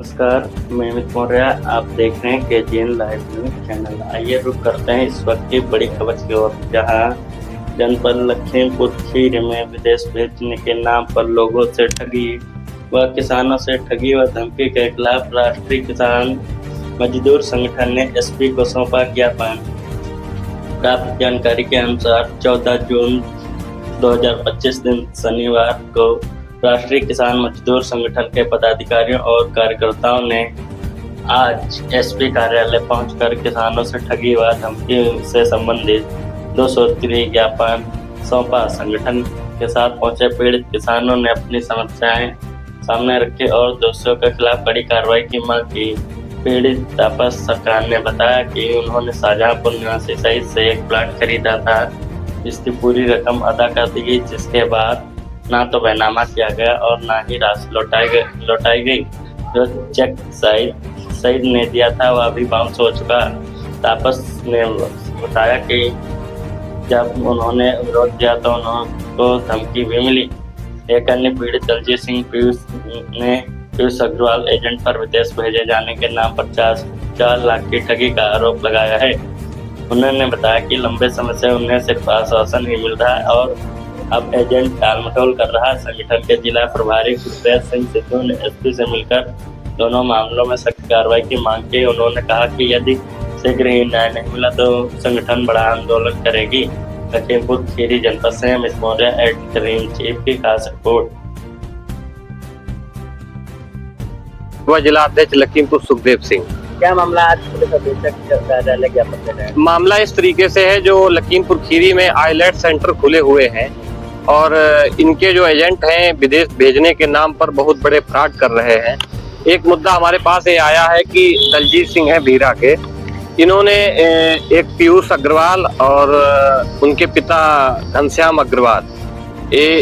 नमस्कार, मैं अमित मौर्य। आप देख रहे हैं KGN लाइव न्यूज चैनल। आइए रुक करते हैं इस वक्त की बड़ी खबर की ओर, जहां जनपद लखीमपुर खीरी में विदेश भेजने के नाम पर लोगों से ठगी व किसानों से ठगी व धमकी के खिलाफ राष्ट्रीय किसान मजदूर संगठन ने SP को सौंपा ज्ञापन। प्राप्त जानकारी के अनुसार 14 जून 2025 दिन शनिवार को राष्ट्रीय किसान मजदूर संगठन के पदाधिकारियों और कार्यकर्ताओं ने आज SP कार्यालय पहुंचकर किसानों से ठगी व धमकी से संबंधित 2 सूत्रीय ज्ञापन सौंपा। संगठन के साथ पहुंचे पीड़ित किसानों ने अपनी समस्याएं सामने रखी और दोषियों के खिलाफ कड़ी कार्रवाई की मांग की। पीड़ित तापस सरकार ने बताया कि उन्होंने शाहजहांपुर निवासी सहित से एक प्लाट खरीदा था, जिसकी पूरी रकम अदा कर दी गई, जिसके बाद ना तो बैनामा किया गया और ना ही राशि लौटाई गई। जो चेक सईद ने दिया था वह भी बाउंस हो चुका। तापस ने बताया कि जब उन्होंने विरोध किया तो उनको धमकी भी मिली। एक अन्य पीड़ित दलजीत सिंह पीयूष अग्रवाल एजेंट पर विदेश भेजे जाने के नाम पर 4 लाख की ठगी का आरोप लगाया है। उन्होंने बताया कि लंबे समय से उन्हें सिर्फ आश्वासन ही मिल रहा है और अब एजेंट टालमटोल कर रहा है। संगठन के जिला प्रभारी गुरप्रीत सिंह सिद्धू ने SP से मिलकर दोनों मामलों में सख्त कार्रवाई की मांग की। उन्होंने कहा कि यदि शीघ्र ही न्याय नहीं मिला तो संगठन बड़ा आंदोलन करेगी। लखीमपुर खीरी जनपद से Amit Maurya, editor in chief की खास रिपोर्ट। जिला अध्यक्ष लखीमपुर सुखदेव सिंह। क्या मामला आज पुलिस अधीक्षक कार्यालय ज्ञापन दे रहे हैं? मामला इस तरीके से है, जो लखीमपुर खीरी में आईलेट सेंटर खुले हुए हैं और इनके जो एजेंट हैं विदेश भेजने के नाम पर बहुत बड़े फ्रॉड कर रहे हैं। एक मुद्दा हमारे पास ये आया है कि दलजीत सिंह है भीरा के, इन्होंने एक पीयूष अग्रवाल और उनके पिता घनश्याम अग्रवाल,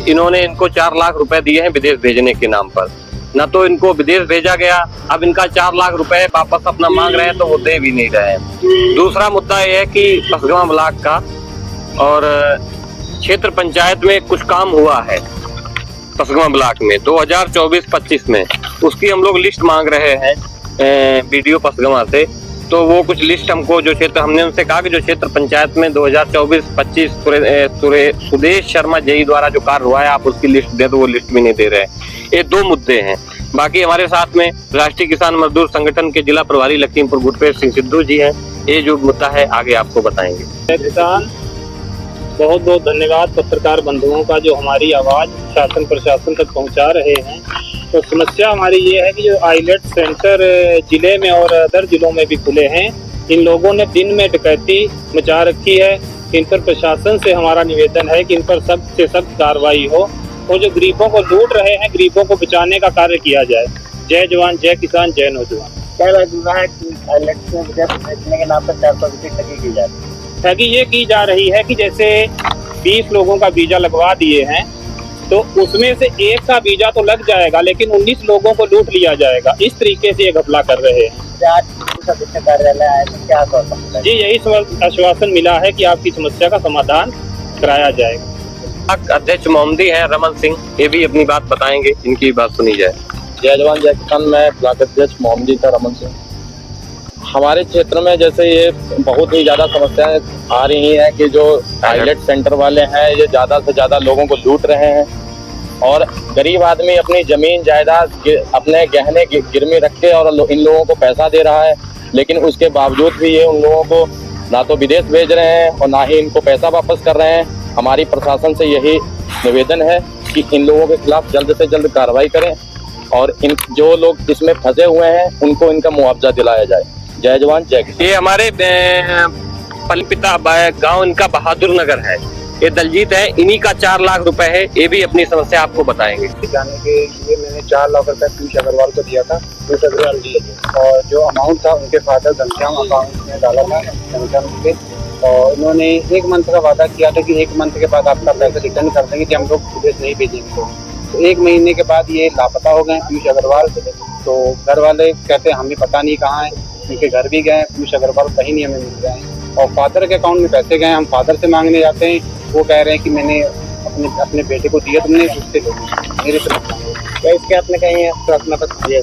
इन्होंने इनको 4 लाख रुपए दिए हैं विदेश भेजने के नाम पर। न तो इनको विदेश भेजा गया, अब इनका 4 लाख रुपए वापस अपना मांग रहे हैं तो वो दे भी नहीं रहे हैं। दूसरा मुद्दा ये है कि पसगवां ब्लॉक का और क्षेत्र पंचायत में कुछ काम हुआ है पसगवां ब्लॉक में 2024-25 में, उसकी हम लोग लिस्ट मांग रहे हैं BDO पसगवां से। तो वो कुछ लिस्ट हमको जो क्षेत्र, हमने उनसे कहा कि जो क्षेत्र पंचायत में 2024-25 सुदेश शर्मा JE द्वारा जो कार्य हुआ है आप उसकी लिस्ट दे दो, वो लिस्ट भी नहीं दे रहे हैं। ये 2 मुद्दे हैं। बाकी हमारे साथ में राष्ट्रीय किसान मजदूर संगठन के जिला प्रभारी लखीमपुर गुरप्रीत सिंह सिद्धू जी हैं। ये जो मुद्दा है आगे आपको बताएंगे। किसान बहुत बहुत धन्यवाद पत्रकार बंधुओं का जो हमारी आवाज शासन प्रशासन तक पहुंचा रहे हैं। तो समस्या हमारी ये है कि जो आईलेट सेंटर जिले में और अदर जिलों में भी खुले हैं, इन लोगों ने दिन में डकैती मचा रखी है। इन पर प्रशासन से हमारा निवेदन है कि इन पर सख्त से सख्त कार्रवाई हो और जो गरीबों को लूट रहे हैं गरीबों को बचाने का कार्य किया जाए। जय जवान, जय किसान, जय नौजवान। क्या लगता है कि आईलेट में विदेश भेजने के नाम पर 400 रुपये ठगी की जाती है? ठगी ये की जा रही है कि जैसे 20 लोगों का वीजा लगवा दिए हैं तो उसमें से एक का वीजा तो लग जाएगा लेकिन 19 लोगों को लूट लिया जाएगा। इस तरीके से ये घपला कर रहे हैं। आज पुलिस अधीक्षक कार्यालय आए तो क्या आश्वासन मिला? जी, यही आश्वासन मिला है कि आपकी समस्या का समाधान कराया जाएगा। अध्यक्ष मोहम्मदी हैं रमन सिंह, ये भी अपनी बात बताएंगे, इनकी बात सुनी जाए। जय जवान जय किसान। मैं ब्लॉक अध्यक्ष मोहम्मदी था रमन सिंह। हमारे क्षेत्र में जैसे ये बहुत ही ज़्यादा समस्याएं आ रही हैं कि जो आईलेट सेंटर वाले हैं ये ज़्यादा से ज़्यादा लोगों को लूट रहे हैं और गरीब आदमी अपनी ज़मीन जायदाद अपने गहने गिरवी रख के और इन लोगों को पैसा दे रहा है, लेकिन उसके बावजूद भी ये उन लोगों को ना तो विदेश भेज रहे हैं और ना ही इनको पैसा वापस कर रहे हैं। हमारी प्रशासन से यही निवेदन है कि इन लोगों के खिलाफ जल्द से जल्द कार्रवाई करें और इन जो लोग इसमें फंसे हुए हैं उनको इनका मुआवजा दिलाया जाए। जय जवान जय किसान। ये हमारे पिता गांव इनका बहादुर नगर है, ये दलजीत है, इन्हीं का 4 लाख रुपए है। ये भी अपनी समस्या आपको बताएंगे। जाने के लिए मैंने 4 लाख रुपए पीयूष अग्रवाल को दिया था। पीयूष अग्रवाल जी और जो अमाउंट था उनके फादर घनश्याम अकाउंट में डाला था घनश्याम के, और उन्होंने 1 मंथ का वादा किया था कि 1 मंथ के बाद आपका पैसा रिटर्न कर देंगे कि हम लोग विदेश नहीं भेजेंगे। तो 1 महीने के बाद ये लापता हो गए पीयूष अग्रवाल। तो घर वाले कहते हैं हमें पता नहीं कहाँ है, उनके घर भी गए, पीयूष अग्रवाल कहीं नहीं हमें मिल रहे हैं। और फादर के अकाउंट में पैसे गए, हम फादर से मांगने जाते हैं, वो कह रहे हैं कि मैंने अपने बेटे को दिया, तुमने उससे लो मेरे तरफ। क्या इसके आपने कहीं प्रार्थना पत्र दिया?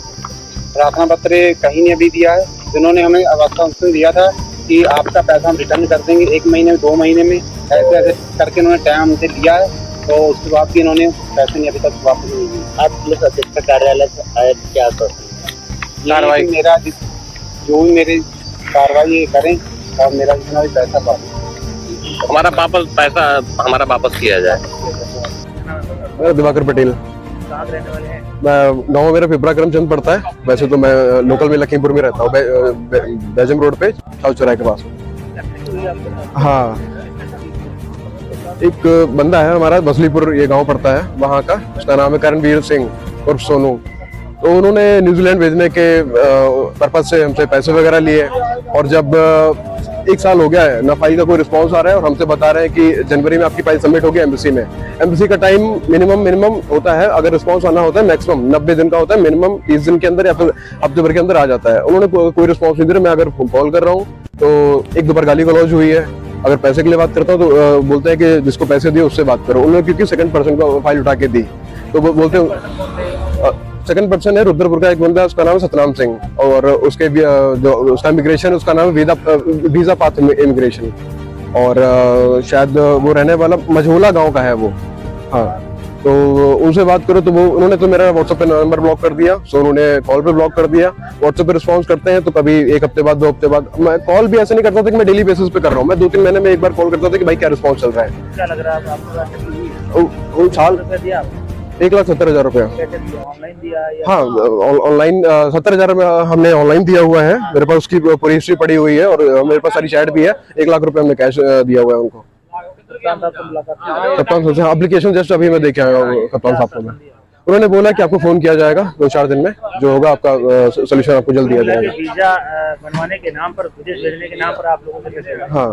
प्रार्थना पत्र कहीं नहीं अभी दिया है। जिन्होंने हमें आश्वासन दिया था कि आपका पैसा हम रिटर्न कर देंगे 1 महीने में, 2 महीने में, ऐसे ऐसे करके इन्होंने टाइम हमसे लिया है। तो उसके बाद भी इन्होंने पैसे नहीं अभी तक वापस नहीं दिए। आप पुलिस अधीक्षक कार्यालय से आए, क्या कार्रवाई मेरा जो भी मेरी कार्रवाई करें और मेरा जितना भी पैसा वापस हमारा वापस किया जाए। मैं दिवाकर पटेल। मैं गाँव मेरा पिपरा करमचंद पड़ता है। वैसे तो मैं लोकल में लखीमपुर में रहता हूँ, बेजम रोड पे साउथ चौराहे के पास। हाँ, एक बंदा है हमारा बसलीपुर, ये गांव पड़ता है वहाँ का, उसका नाम है करणवीर सिंह उर्फ सोनू। तो उन्होंने न्यूजीलैंड भेजने के पर्पज से हमसे पैसे वगैरह लिए, और जब 1 साल हो गया है ना फाइल का कोई रिस्पांस आ रहा है, और हमसे बता रहे हैं कि जनवरी में आपकी फाइल सबमिट होगी एम्बेसी में। एम्बेसी का टाइम मिनिमम होता है, अगर रिस्पांस आना होता है मैक्सिमम 90 दिन का होता है, मिनिमम 30 दिन के अंदर या फिर हफ्ते भर के अंदर आ जाता है। उन्होंने कोई रिस्पांस नहीं दे रहा। मैं अगर कॉल कर रहा हूँ तो 1-2 बार गाली गलौज हुई है। अगर पैसे के लिए बात करता हूँ तो बोलते हैं कि जिसको पैसे दिए उससे बात करो। उन्होंने क्योंकि सेकंड पर्सन को फाइल उठा के दी, तो वो बोलते हैं सेकंड पर्सन है रुद्रपुर का एक बंदा, उसका नाम है सतनाम सिंह, और उसके जो उसका इमिग्रेशन, उसका नाम है वीजा पाथ इमिग्रेशन, और शायद वो रहने वाला मझोला गांव का है वो। हाँ, तो उनसे बात करो तो वो उन्होंने तो मेरा व्हाट्सएप पे नंबर ब्लॉक कर दिया, सो उन्होंने कॉल पे ब्लॉक कर दिया। व्हाट्सएप पे रिस्पांस करते हैं तो कभी 1 हफ्ते बाद, 2 हफ्ते बाद। मैं कॉल भी ऐसे नहीं करता था कि मैं डेली बेसिस पे कर रहा हूँ, मैं 2-3 महीने में एक बार कॉल करता था कि भाई क्या रिस्पांस चल रहा है। क्या लग रहा है आपको? उन साल 1,70,000 रुपया ऑनलाइन दिया या? हाँ, ऑनलाइन 70,000 में हमने ऑनलाइन दिया हुआ है। मेरे पास उसकी पूरी हिस्ट्री पड़ी हुई है, और मेरे पास सारी चैट भी है। 1 लाख रुपए हमने कैश दिया हुआ है उनको। कप्तान साहब एप्लीकेशन जस्ट अभी मैं देखे आया हूँ कप्तान साहब को। मैं उन्होंने बोला कि आपको फोन किया जाएगा 2-4 दिन में, जो होगा आपका सोल्यूशन आपको जल्द दिया जाएगा। वीजा बनवाने के नाम पर, विदेश भेजने के नाम पर आप लोगों से हाँ।